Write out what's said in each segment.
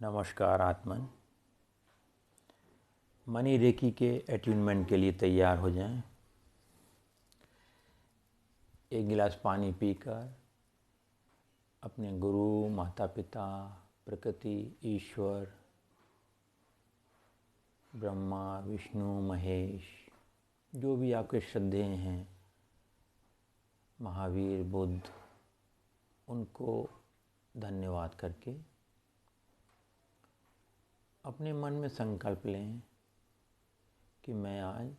नमस्कार आत्मन। Money recce के attunement के लिए तैयार हो जाएं। एक गिलास पानी पीकर अपने गुरु, माता पिता, प्रकृति, ईश्वर, ब्रह्मा, विष्णु, महेश, जो भी आपके श्रद्धेय हैं, महावीर, बुद्ध, उनको धन्यवाद करके अपने मन में संकल्प लें कि मैं आज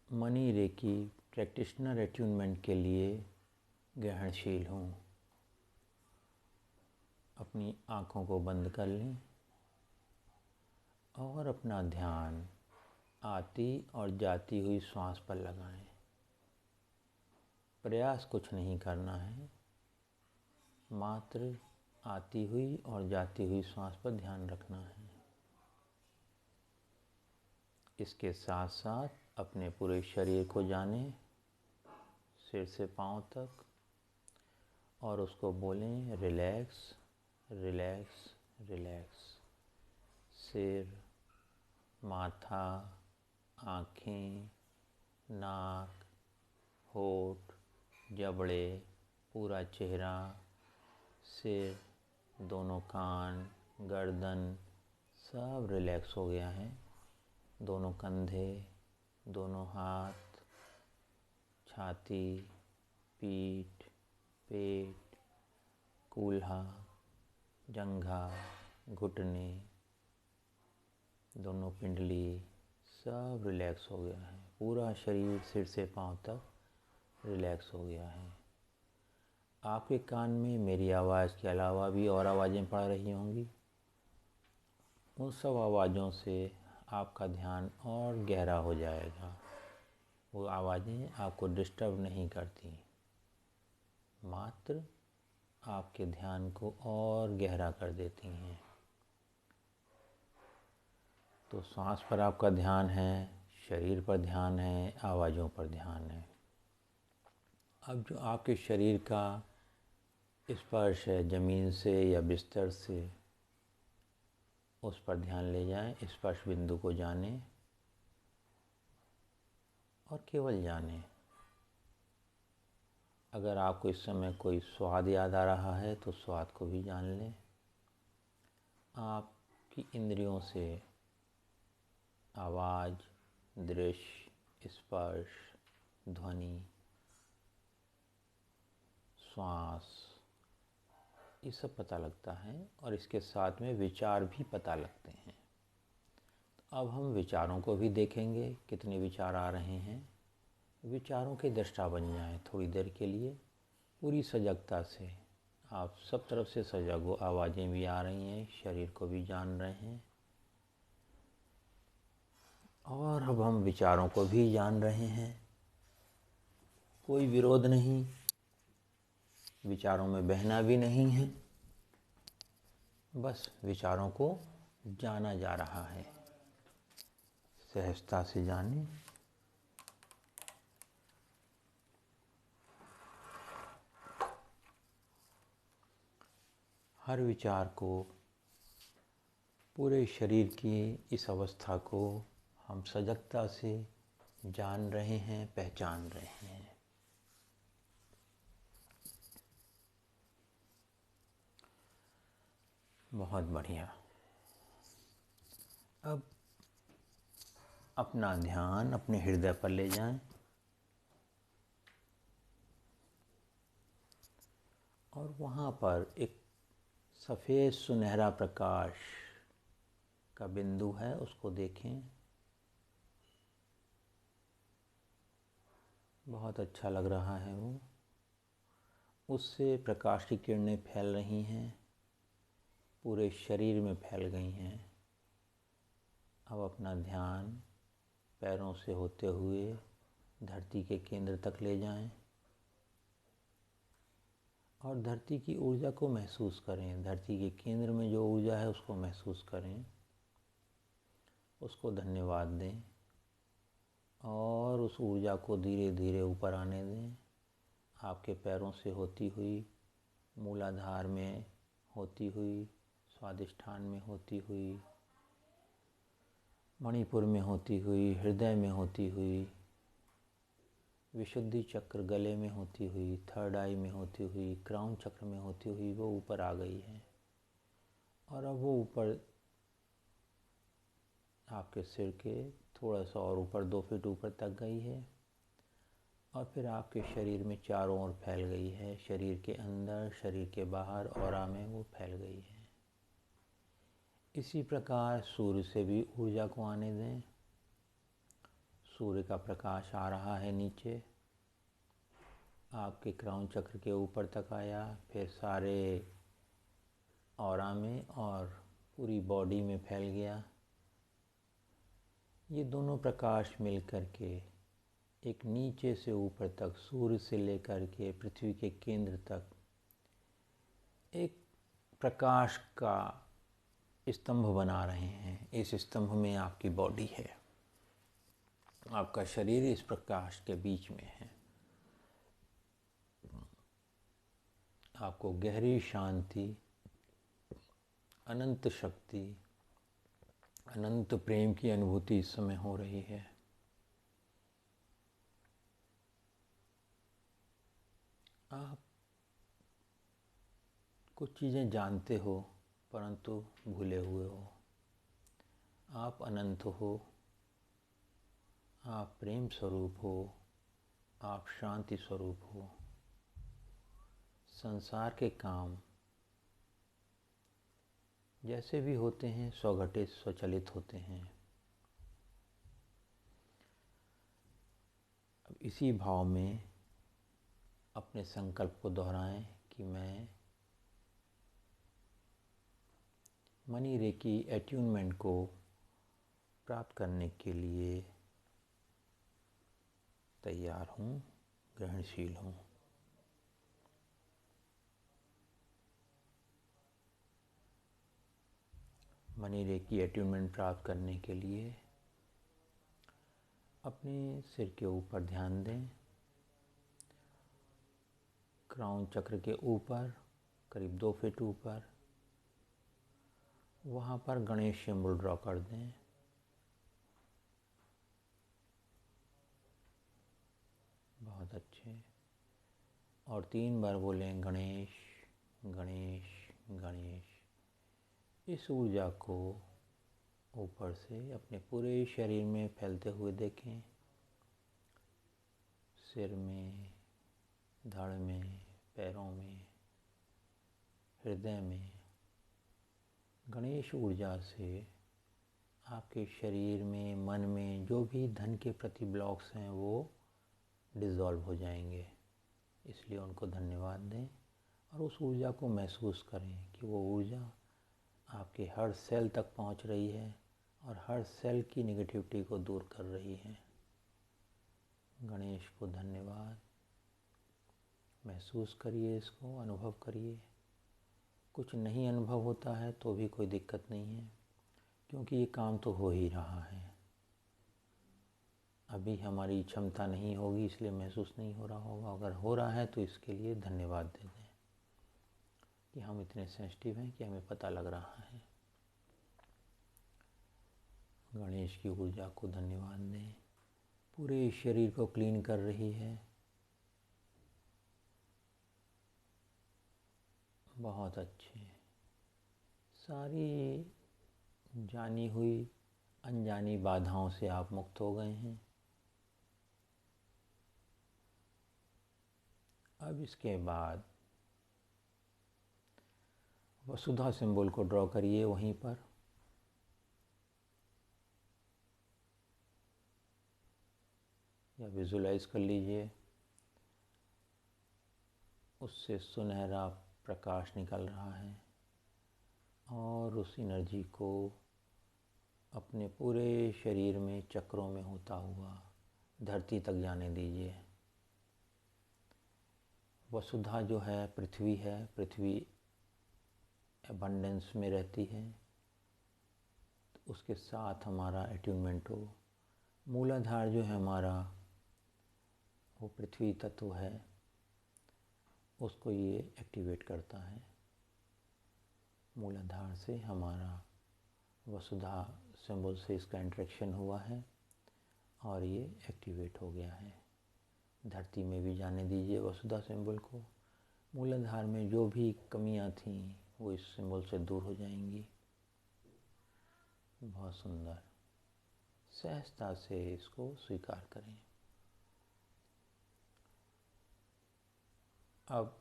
मनी रेकी प्रैक्टिशनर अट्यूनमेंट के लिए ग्रहणशील हूँ। अपनी आँखों को बंद कर लें और अपना ध्यान आती और जाती हुई श्वास पर लगाएं। प्रयास कुछ नहीं करना है, मात्र आती हुई और जाती हुई श्वास पर ध्यान रखना है। इसके साथ साथ अपने पूरे शरीर को जानें, सिर से पांव तक, और उसको बोलें रिलैक्स रिलैक्स रिलैक्स। सिर, माथा, आँखें, नाक, होठ, जबड़े, पूरा चेहरा, सिर, दोनों कान, गर्दन सब रिलैक्स हो गया है। दोनों कंधे, दोनों हाथ, छाती, पीठ, पेट, कूल्हा, जंघा, घुटने, दोनों पिंडली सब रिलैक्स हो गया है। पूरा शरीर सिर से पांव तक रिलैक्स हो गया है। आपके कान में मेरी आवाज़ के अलावा भी और आवाज़ें पड़ रही होंगी। उन सब आवाज़ों से आपका ध्यान और गहरा हो जाएगा। वो आवाज़ें आपको डिस्टर्ब नहीं करती, मात्र आपके ध्यान को और गहरा कर देती हैं। तो सांस पर आपका ध्यान है, शरीर पर ध्यान है, आवाज़ों पर ध्यान है। अब जो आपके शरीर का स्पर्श है ज़मीन से या बिस्तर से, उस पर ध्यान ले जाएं। स्पर्श बिंदु को जानें और केवल जानें। अगर आपको इस समय कोई स्वाद याद आ रहा है तो स्वाद को भी जान लें। आपकी इंद्रियों से आवाज़, दृश्य, स्पर्श, ध्वनि, श्वास, ये सब पता लगता है और इसके साथ में विचार भी पता लगते हैं। तो अब हम विचारों को भी देखेंगे, कितने विचार आ रहे हैं। विचारों के दृष्टा बन जाएं थोड़ी देर के लिए, पूरी सजगता से। आप सब तरफ से सजग हो, आवाज़ें भी आ रही हैं, शरीर को भी जान रहे हैं, और अब हम विचारों को भी जान रहे हैं। कोई विरोध नहीं, विचारों में बहना भी नहीं है, बस विचारों को जाना जा रहा है। सहजता से जानें। हर विचार को, पूरे शरीर की इस अवस्था को हम सजगता से जान रहे हैं, पहचान रहे हैं। बहुत बढ़िया। अब अपना ध्यान अपने हृदय पर ले जाएं और वहाँ पर एक सफ़ेद सुनहरा प्रकाश का बिंदु है, उसको देखें। बहुत अच्छा लग रहा है वो। उससे प्रकाश की किरणें फैल रही हैं, पूरे शरीर में फैल गई हैं। अब अपना ध्यान पैरों से होते हुए धरती के केंद्र तक ले जाएं और धरती की ऊर्जा को महसूस करें। धरती के केंद्र में जो ऊर्जा है उसको महसूस करें, उसको धन्यवाद दें और उस ऊर्जा को धीरे धीरे ऊपर आने दें। आपके पैरों से होती हुई, मूलाधार में होती हुई, स्वादिष्ठान में होती हुई, मणिपुर में होती हुई, हृदय में होती हुई, विशुद्धि चक्र गले में होती हुई, थर्ड आई में होती हुई, क्राउन चक्र में होती हुई वो ऊपर आ गई है। और अब वो ऊपर आपके सिर के थोड़ा सा और ऊपर 2 फीट ऊपर तक गई है और फिर आपके शरीर में चारों ओर फैल गई है। शरीर के अंदर, शरीर के बाहर, ऑरा में वो फैल गई है। इसी प्रकार सूर्य से भी ऊर्जा को आने दें। सूर्य का प्रकाश आ रहा है नीचे, आपके क्राउन चक्र के ऊपर तक आया, फिर सारे ऑरा में और पूरी बॉडी में फैल गया। ये दोनों प्रकाश मिल कर के एक नीचे से ऊपर तक, सूर्य से लेकर के पृथ्वी के केंद्र तक एक प्रकाश का स्तंभ बना रहे हैं। इस स्तंभ में आपकी बॉडी है, आपका शरीर इस प्रकाश के बीच में है। आपको गहरी शांति, अनंत शक्ति, अनंत प्रेम की अनुभूति इस समय हो रही है। आप कुछ चीज़ें जानते हो परंतु भूले हुए हो। आप अनंत हो, आप प्रेम स्वरूप हो, आप शांति स्वरूप हो। संसार के काम जैसे भी होते हैं स्वघटित, स्वचलित होते हैं। अब इसी भाव में अपने संकल्प को दोहराएं कि मैं मनी रेकी एट्यूनमेंट को प्राप्त करने के लिए तैयार हूँ, ग्रहणशील हूँ। मनी रेकी एट्यूनमेंट प्राप्त करने के लिए अपने सिर के ऊपर ध्यान दें। क्राउन चक्र के ऊपर करीब 2 फीट ऊपर, वहाँ पर गणेश सिंबल ड्रॉ कर दें। बहुत अच्छे। और 3 बार बोलें गणेश गणेश गणेश। इस ऊर्जा को ऊपर से अपने पूरे शरीर में फैलते हुए देखें। सिर में, धड़ में, पैरों में, हृदय में। गणेश ऊर्जा से आपके शरीर में, मन में जो भी धन के प्रति ब्लॉक्स हैं वो डिज़ोल्व हो जाएंगे। इसलिए उनको धन्यवाद दें और उस ऊर्जा को महसूस करें कि वो ऊर्जा आपके हर सेल तक पहुंच रही है और हर सेल की नेगेटिविटी को दूर कर रही है। गणेश को धन्यवाद। महसूस करिए, इसको अनुभव करिए। कुछ नहीं अनुभव होता है तो भी कोई दिक्कत नहीं है, क्योंकि ये काम तो हो ही रहा है। अभी हमारी क्षमता नहीं होगी इसलिए महसूस नहीं हो रहा होगा। अगर हो रहा है तो इसके लिए धन्यवाद दे दें कि हम इतने सेंसिटिव हैं कि हमें पता लग रहा है। गणेश की ऊर्जा को धन्यवाद दें। पूरे शरीर को क्लीन कर रही है। बहुत अच्छे। सारी जानी हुई अनजानी बाधाओं से आप मुक्त हो गए हैं। अब इसके बाद वसुधा सिंबल को ड्रॉ करिए वहीं पर। या विजुलाइज कर लीजिए। उससे सुनहरा प्रकाश निकल रहा है और उस एनर्जी को अपने पूरे शरीर में चक्रों में होता हुआ धरती तक जाने दीजिए। वसुधा जो है पृथ्वी है। पृथ्वी एबंडेंस में रहती है, तो उसके साथ हमारा एट्यूनमेंट हो। मूलाधार जो है हमारा, वो पृथ्वी तत्व है, उसको ये एक्टिवेट करता है। मूलाधार से हमारा वसुधा सिंबल से इसका इंटरेक्शन हुआ है और ये एक्टिवेट हो गया है। धरती में भी जाने दीजिए वसुधा सिंबल को। मूलाधार में जो भी कमियां थीं वो इस सिंबल से दूर हो जाएंगी। बहुत सुंदर। सहजता से इसको स्वीकार करें। अब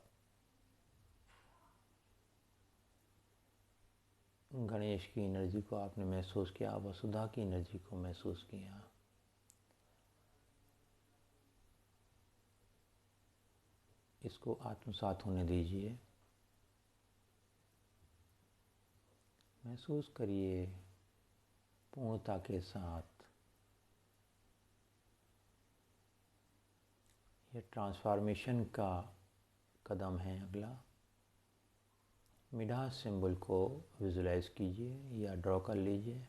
गणेश की एनर्जी को आपने महसूस किया, वसुधा की एनर्जी को महसूस किया। इसको आत्मसात होने दीजिए। महसूस करिए पूर्णता के साथ। ये ट्रांसफॉर्मेशन का कदम है अगला। मिडास सिंबल को विजुलाइज कीजिए या ड्रॉ कर लीजिए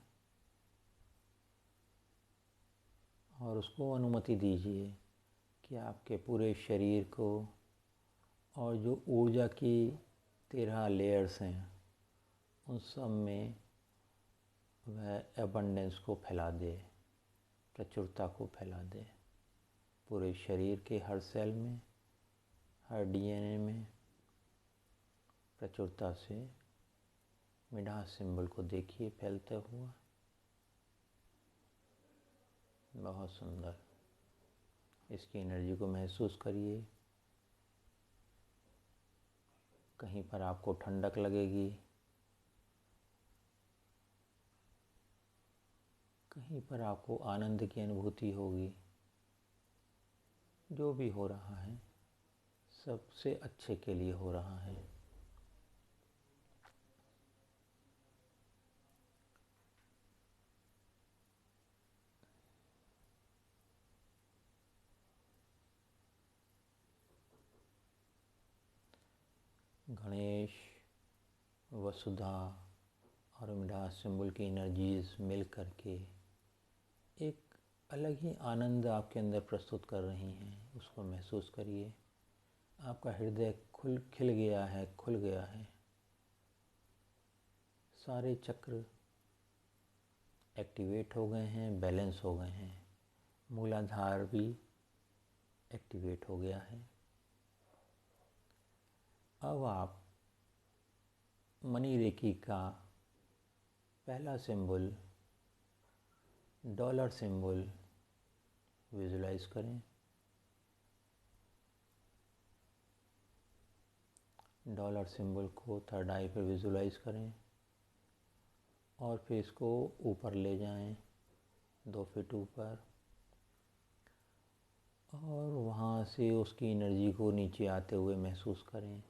और उसको अनुमति दीजिए कि आपके पूरे शरीर को और जो ऊर्जा की 13 लेयर्स हैं उन सब में वह एबंडेंस को फैला दे, प्रचुरता को फैला दे। पूरे शरीर के हर सेल में, हर डीएनए में प्रचुरता से मिडास सिंबल को देखिए फैलता हुआ। बहुत सुंदर। इसकी एनर्जी को महसूस करिए। कहीं पर आपको ठंडक लगेगी, कहीं पर आपको आनंद की अनुभूति होगी। जो भी हो रहा है सबसे अच्छे के लिए हो रहा है। गणेश, वसुधा और मिडास सिंबल की एनर्जीज मिल करके एक अलग ही आनंद आपके अंदर प्रस्तुत कर रही हैं। उसको महसूस करिए। आपका हृदय खिल गया है, खुल गया है। सारे चक्र एक्टिवेट हो गए हैं, बैलेंस हो गए हैं। मूलाधार भी एक्टिवेट हो गया है। अब आप मनी रेकी का पहला सिंबल डॉलर सिंबल विजुलाइज करें। डॉलर सिंबल को थर्ड आई पर विजुलाइज करें और फिर इसको ऊपर ले जाएं 2 फीट ऊपर और वहाँ से उसकी एनर्जी को नीचे आते हुए महसूस करें।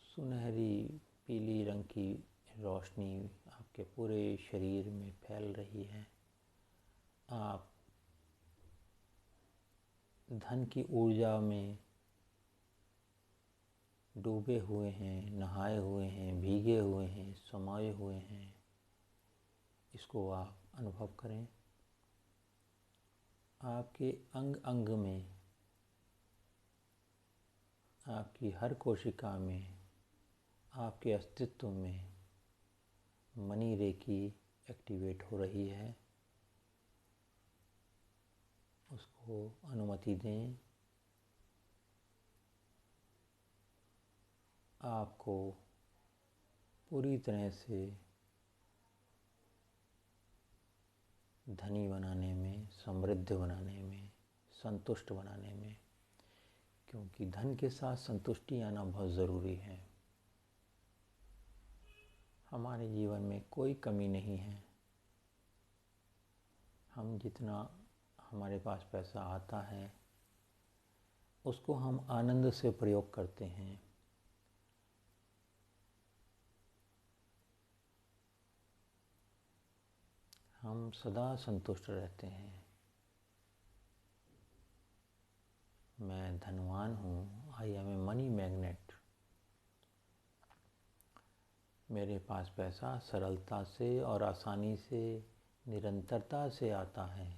सुनहरी पीली रंग की रोशनी आपके पूरे शरीर में फैल रही है। आप धन की ऊर्जा में डूबे हुए हैं, नहाए हुए हैं, भीगे हुए हैं, समाये हुए हैं। इसको आप अनुभव करें। आपके अंग अंग में, आपकी हर कोशिका में, आपके अस्तित्व में मनी रेकी एक्टिवेट हो रही है। उसको अनुमति दें। आपको पूरी तरह से धनी बनाने में, समृद्ध बनाने में, संतुष्ट बनाने में, क्योंकि धन के साथ संतुष्टि आना बहुत ज़रूरी है। हमारे जीवन में कोई कमी नहीं है। हम जितना हमारे पास पैसा आता है उसको हम आनंद से प्रयोग करते हैं। हम सदा संतुष्ट रहते हैं। मैं धनवान हूँ। I am a money magnet. मेरे पास पैसा सरलता से और आसानी से, निरंतरता से आता है।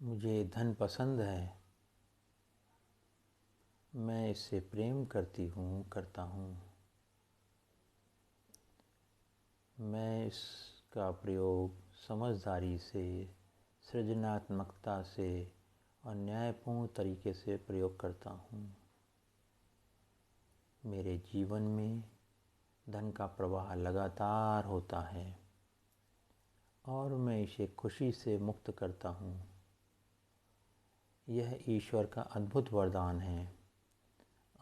मुझे धन पसंद है, मैं इससे प्रेम करता हूँ। मैं इसका प्रयोग समझदारी से, सृजनात्मकता से और न्यायपूर्ण तरीके से प्रयोग करता हूँ। मेरे जीवन में धन का प्रवाह लगातार होता है और मैं इसे खुशी से मुक्त करता हूँ। यह ईश्वर का अद्भुत वरदान है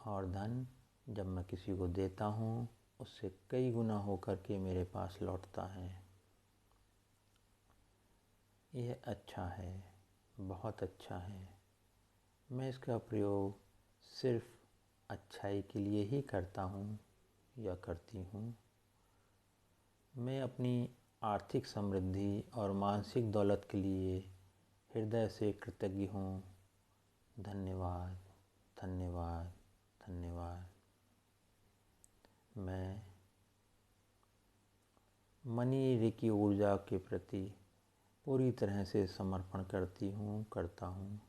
और धन जब मैं किसी को देता हूँ उससे कई गुना होकर के मेरे पास लौटता है। यह अच्छा है, बहुत अच्छा है। मैं इसका प्रयोग सिर्फ अच्छाई के लिए ही करता हूँ या करती हूँ। मैं अपनी आर्थिक समृद्धि और मानसिक दौलत के लिए हृदय से कृतज्ञ हूँ। धन्यवाद, धन्यवाद, धन्यवाद। मैं मनी की ऊर्जा के प्रति पूरी तरह से समर्पण करता हूँ।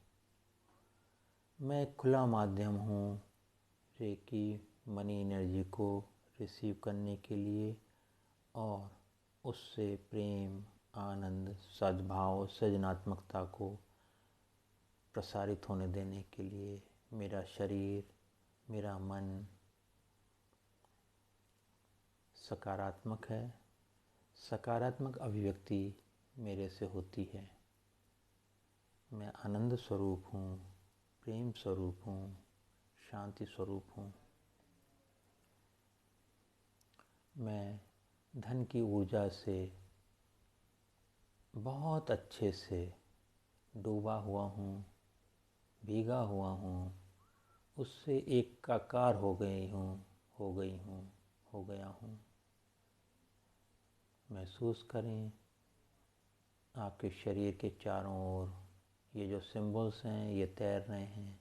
मैं एक खुला माध्यम हूँ रेकी मनी एनर्जी को रिसीव करने के लिए और उससे प्रेम, आनंद, सद्भाव, सृजनात्मकता को प्रसारित होने देने के लिए। मेरा शरीर, मेरा मन सकारात्मक है। सकारात्मक अभिव्यक्ति मेरे से होती है। मैं आनंद स्वरूप हूँ, प्रेम स्वरूप हूँ, शांति स्वरूप हूँ। मैं धन की ऊर्जा से बहुत अच्छे से डूबा हुआ हूँ, भीगा हुआ हूँ, उससे एकाकार हो गई गया हूँ। महसूस करें आपके शरीर के चारों ओर ये जो सिंबल्स हैं ये तैर रहे हैं।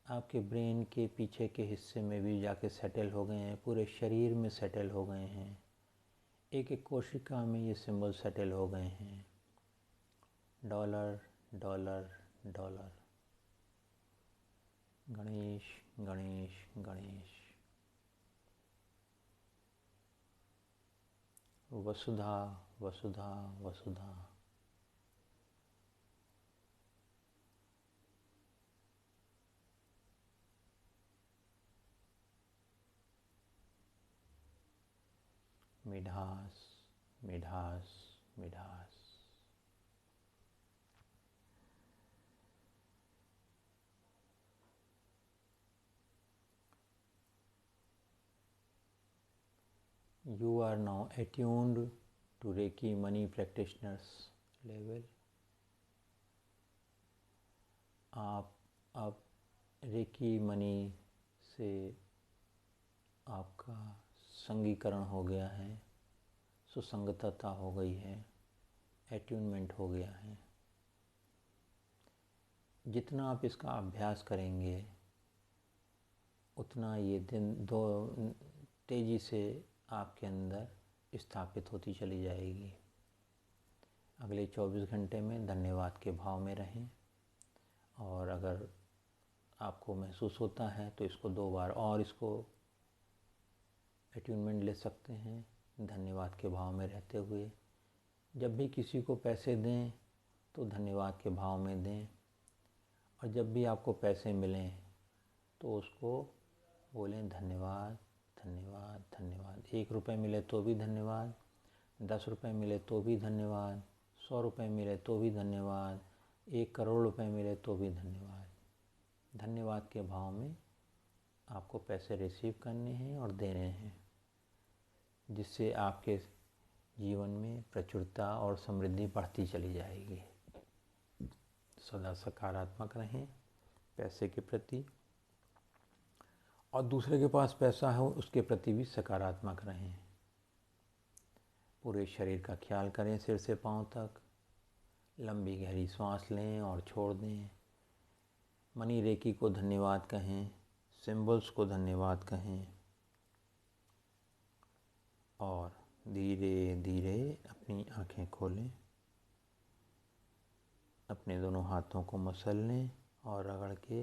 आपके ब्रेन के पीछे के हिस्से में भी जाके सेटल हो गए हैं, पूरे शरीर में सेटल हो गए हैं। एक एक कोशिका में ये सिंबल सेटल हो गए हैं। Dollar, dollar, dollar. Ganesh, Ganesh, Ganesh. वसुधा, वसुधा, वसुधा। मिठास, मिठास, मिठास। You are now attuned to Reiki Money Practitioners level. आप अब रेकी मनी से आपका संगीकरण हो गया है, सुसंगतता हो गई है, एट्यूनमेंट हो गया है। जितना आप इसका अभ्यास करेंगे उतना ये दिन दो तेज़ी से आपके अंदर स्थापित होती चली जाएगी। अगले 24 घंटे में धन्यवाद के भाव में रहें और अगर आपको महसूस होता है तो इसको 2 बार और इसको एट्यूनमेंट ले सकते हैं धन्यवाद के भाव में रहते हुए। जब भी किसी को पैसे दें तो धन्यवाद के भाव में दें और जब भी आपको पैसे मिलें तो उसको बोलें धन्यवाद, धन्यवाद, धन्यवाद। 1 रुपये मिले तो भी धन्यवाद, 10 रुपये मिले तो भी धन्यवाद, 100 रुपये मिले तो भी धन्यवाद, 1 करोड़ रुपये मिले तो भी धन्यवाद। धन्यवाद के भाव में आपको पैसे रिसीव करने हैं और देने हैं, जिससे आपके जीवन में प्रचुरता और समृद्धि बढ़ती चली जाएगी। सदा सकारात्मक रहें पैसे के प्रति और दूसरे के पास पैसा हो उसके प्रति भी सकारात्मक रहें। पूरे शरीर का ख्याल करें सिर से पांव तक। लंबी गहरी सांस लें और छोड़ दें। मनी रेकी को धन्यवाद कहें, सिंबल्स को धन्यवाद कहें और धीरे धीरे अपनी आंखें खोलें। अपने दोनों हाथों को मसल लें और रगड़ के